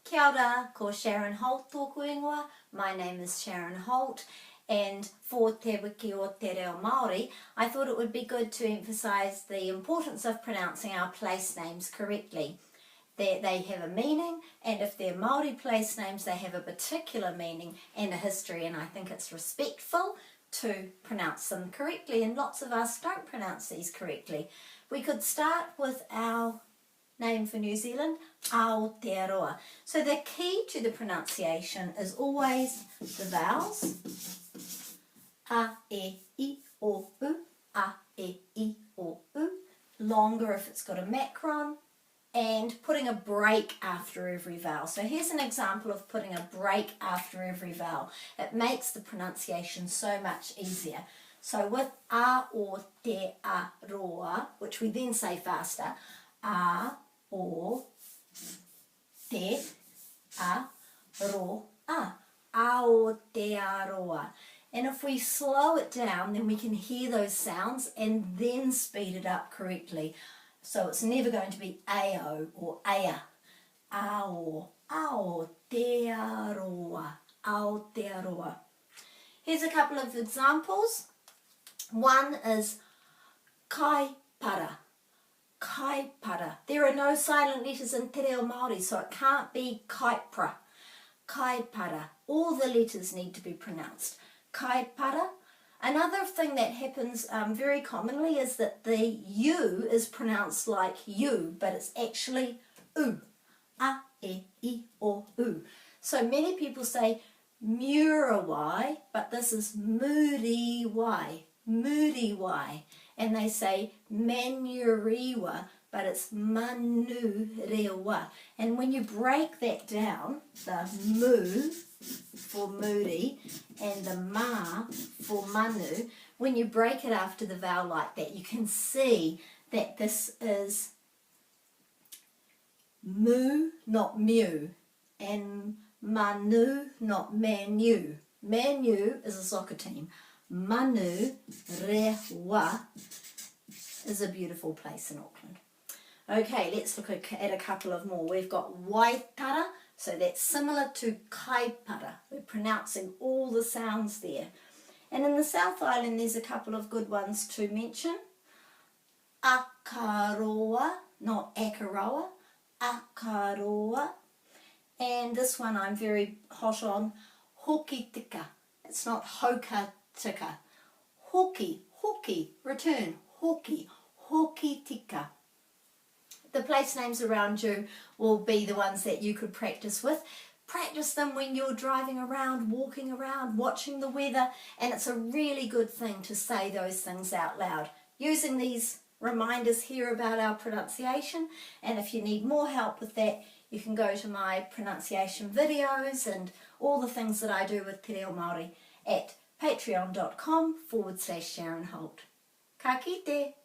Kia ora, ko Sharon Holt tōku ingoa. My name is Sharon Holt, and for Te Wiki o Te Reo Māori, I thought it would be good to emphasise the importance of pronouncing our place names correctly. They have a meaning, and if they're Māori place names, they have a particular meaning and a history, and I think it's respectful to pronounce them correctly, and lots of us don't pronounce these correctly. We could start with our name for New Zealand, Aotearoa. So the key to the pronunciation is always the vowels. A, e, I, o, u. A, e, I, o, u. Longer if it's got a macron. And putting a break after every vowel. So here's an example of putting a break after every vowel. It makes the pronunciation so much easier. So with Aotearoa, which we then say faster, Aotearoa. Aotearoa. And if we slow it down, then we can hear those sounds and then speed it up correctly. So it's never going to be ao or aya. Ao, Aotearoa, Aotearoa. Here's a couple of examples. One is kaipara. Kaipara. There are no silent letters in Te Reo Māori, so it can't be kaipra. Kaipara. All the letters need to be pronounced. Kaipara. Another thing that happens very commonly is that the U is pronounced like you, but it's actually U. A, e, I, o, u. So many people say Murawai, but this is Muriwai. Muriwai. And they say Manuriwa, but it's Manurewa. And when you break that down, the mu for Muri and the ma for Manu, when you break it after the vowel like that, you can see that this is mu, not mu, and Manu, not Manu. Manu is a soccer team. Manurewa is a beautiful place in Auckland. Okay, let's look at a couple of more. We've got Waitara, so that's similar to kaipara. We're pronouncing all the sounds there. And in the South Island, there's a couple of good ones to mention. Akaroa, not Akaroa, Akaroa. And this one I'm very hot on, Hoki tika. It's not hoka tika. Hoki, hoki, return, hoki, hoki tika. The place names around you will be the ones that you could practice with. Practice them when you're driving around, walking around, watching the weather, and it's a really good thing to say those things out loud. Using these reminders here about our pronunciation, and if you need more help with that, you can go to my pronunciation videos and all the things that I do with Te Reo Māori at patreon.com/Sharon Holt. Ka kite!